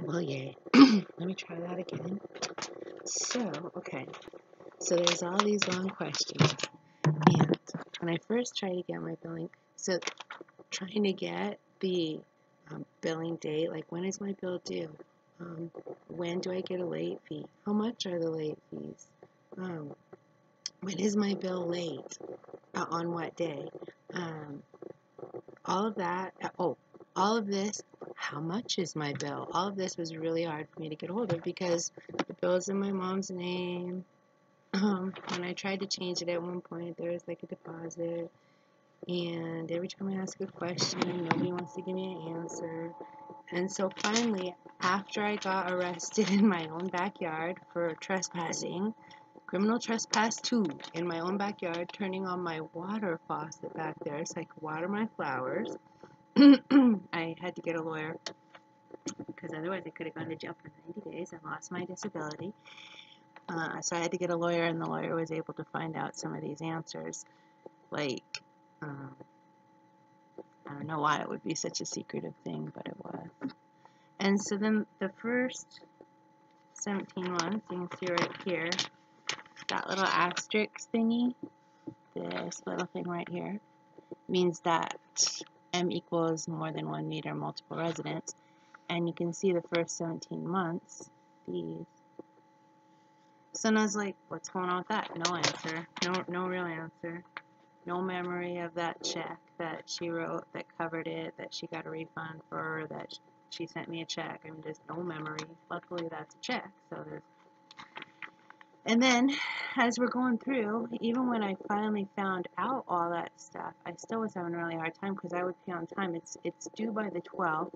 Well, yay. Let me try that again. So, okay. So there's all these long questions. And when I first tried to get my billing, so trying to get the billing date, like when is my bill due? When do I get a late fee? How much are the late fees? When is my bill late? On what day? All of that. All of this. How much is my bill? All of this was really hard for me to get a hold of because the bill's in my mom's name. When I tried to change it at one point, there was like a deposit. And every time I ask a question, nobody wants to give me an answer. And so finally, after I got arrested in my own backyard for trespassing, criminal trespass 2, in my own backyard, turning on my water faucet back there so I could water my flowers, I had to get a lawyer because otherwise I could have gone to jail for 90 days and lost my disability. So I had to get a lawyer, and the lawyer was able to find out some of these answers. Like, I don't know why it would be such a secretive thing, but it was. And so then the first 17 months, you can see right here, that little asterisk thingy, this little thing right here, means that M equals more than 1 meter multiple residence. And you can see the first 17 months, these. So I was like, what's going on with that? No answer. No real answer. No memory of that check that she wrote that covered it, that she got a refund for, that she sent me a check. I mean, just no memory. Luckily, that's a check. So there's. And then, as we're going through, even when I finally found out all that stuff, I still was having a really hard time because I would pay on time. It's due by the 12th,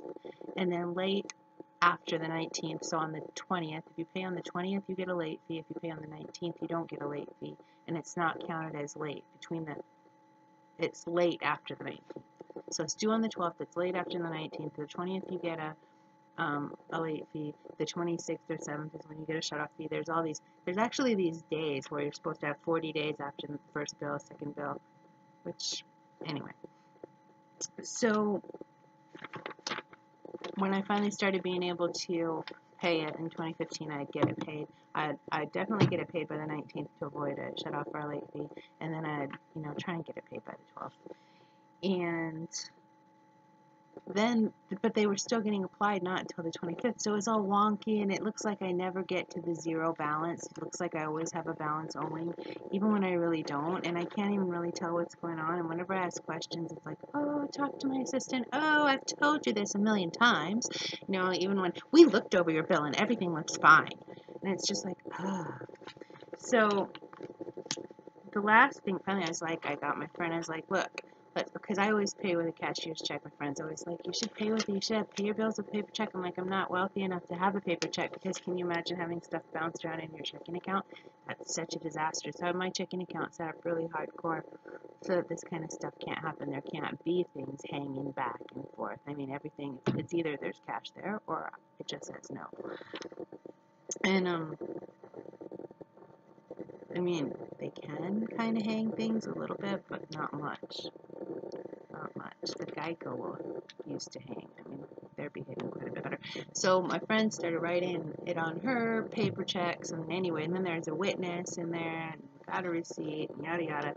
and then late after the 19th. So on the 20th, if you pay on the 20th, you get a late fee. If you pay on the 19th, you don't get a late fee, and it's not counted as late it's late after the 19th. So it's due on the 12th, it's late after the 19th. The 20th, you get a late fee. The 26th or 7th is when you get a shut-off fee. There's actually these days where you're supposed to have 40 days after the first bill, second bill, which, anyway. So when I finally started being able to pay it in 2015, I'd get it paid. I'd definitely get it paid by the 19th to avoid a shut-off or a late fee, and then I'd, try and get it paid by the 12th. And then, but they were still getting applied not until the 25th, so it was all wonky, and it looks like I never get to the zero balance. It looks like I always have a balance owing, even when I really don't, and I can't even really tell what's going on. And whenever I ask questions, it's like, oh, talk to my assistant. Oh, I've told you this a million times. Even when we looked over your bill and everything looks fine, and it's just like, So the last thing, finally, I got my friend. I was like, look. But because I always pay with a cashier's check, my friend's always like, you should pay your bills with a paper check. I'm like, I'm not wealthy enough to have a paper check, because can you imagine having stuff bounced around in your checking account? That's such a disaster. So I have my checking account set up really hardcore so that this kind of stuff can't happen. There can't be things hanging back and forth. I mean, everything, it's either there's cash there or it just says no. And, I mean, they can kind of hang things a little bit, but not much. Not much. The Geico used to hang. I mean, they're behaving quite a bit better. So my friend started writing it on her paper checks, and anyway, and then there's a witness in there, and got a receipt, and yada yada.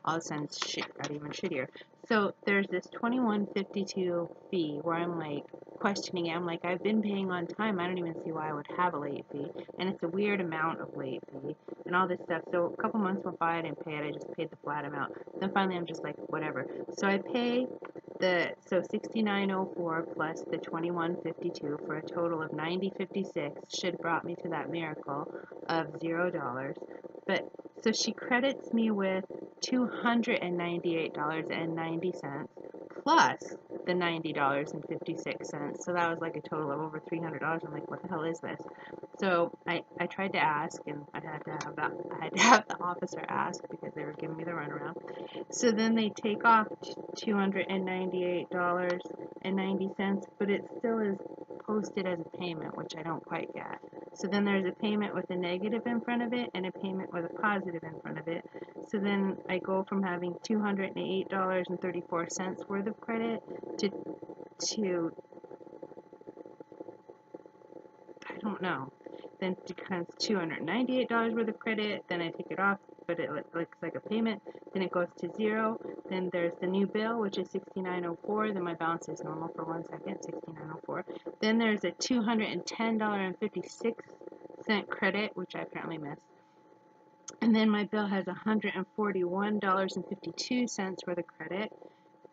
All of a sudden, shit got even shittier. So there's this $21.52 fee where I'm like questioning it. I'm like, I've been paying on time. I don't even see why I would have a late fee, and it's a weird amount of late fee and all this stuff. So a couple months went by, I didn't pay it. I just paid the flat amount. Then finally, I'm just like, whatever. So I pay $69.04 plus the $21.52 for a total of $90.56. Should have brought me to that miracle of $0. But so she credits me with $298.90 plus the $90.56. So that was like a total of over $300. I'm like, what the hell is this? So I tried to ask, and I had to have the officer ask because they were giving me the runaround. So then they take off $298.90, but it still is posted as a payment, which I don't quite get. So then there's a payment with a negative in front of it and a payment with a positive in front of it. So then I go from having $208.34 worth of credit to don't know. Then it becomes $298 worth of credit. Then I take it off, but it looks like a payment. Then it goes to 0. Then there's the new bill, which is $69.04. Then my balance is normal for 1 second, $69.04. Then there's a $210.56 credit, which I apparently missed. And then my bill has $141.52 worth of credit.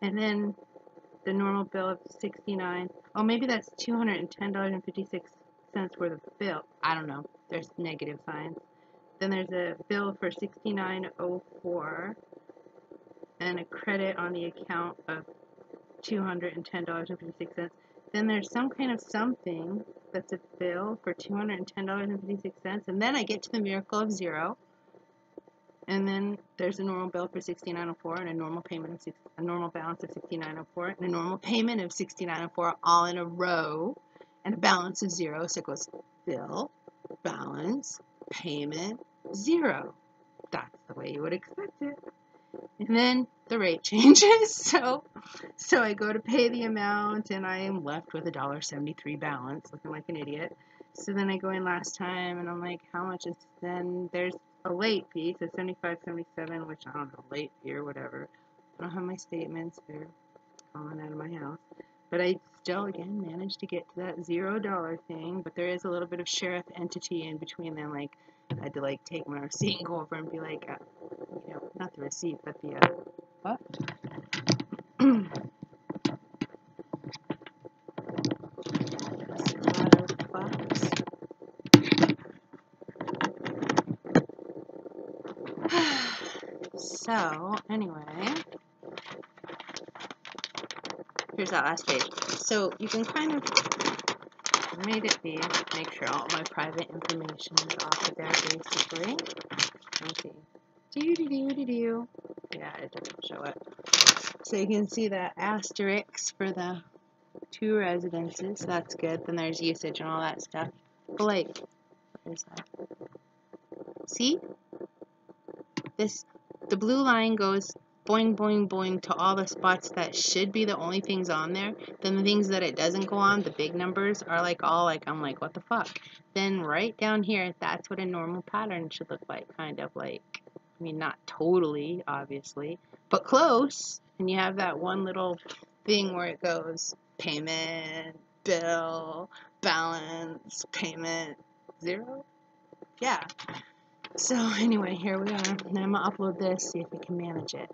And then the normal bill of $69. Oh, maybe that's $210.56 worth of bill. I don't know. There's negative signs. Then there's a bill for $69.04 and a credit on the account of $210.56. Then there's some kind of something that's a bill for $210.56, and then I get to the miracle of 0. And then there's a normal bill for $69.04 and a normal payment of a normal balance of $69.04 and a normal payment of $69.04 all in a row, and a balance of 0. So it goes bill, balance, payment, 0. That's the way you would expect it. And then the rate changes. So I go to pay the amount and I am left with $1.73 balance, looking like an idiot. So then I go in last time and I'm like, how much is, then there's a late fee, so $75.77, which I don't know, late fee or whatever. I don't have my statements, they're falling out of my house. But I still, again, managed to get to that $0 thing, but there is a little bit of sheriff entity in between them. Like, I had to, like, take my receipt and go over and be like, you know, not the receipt, but the, what? So, anyway, here's that last page. So, you can kind of made it be, make sure all my private information is off of there, basically. Let's see. Do. Yeah, it doesn't show it. So you can see the asterisks for the 2 residences. That's good. Then there's usage and all that stuff. But like, where's that? See? The blue line goes boing, boing, boing to all the spots that should be the only things on there. Then the things that it doesn't go on, the big numbers, are like all like, I'm like, what the fuck? Then right down here, that's what a normal pattern should look like. Kind of like, I mean, not totally, obviously, but close. And you have that one little thing where it goes payment, bill, balance, payment, 0. Yeah. So anyway, here we are. Now I'm going to upload this, see if we can manage it.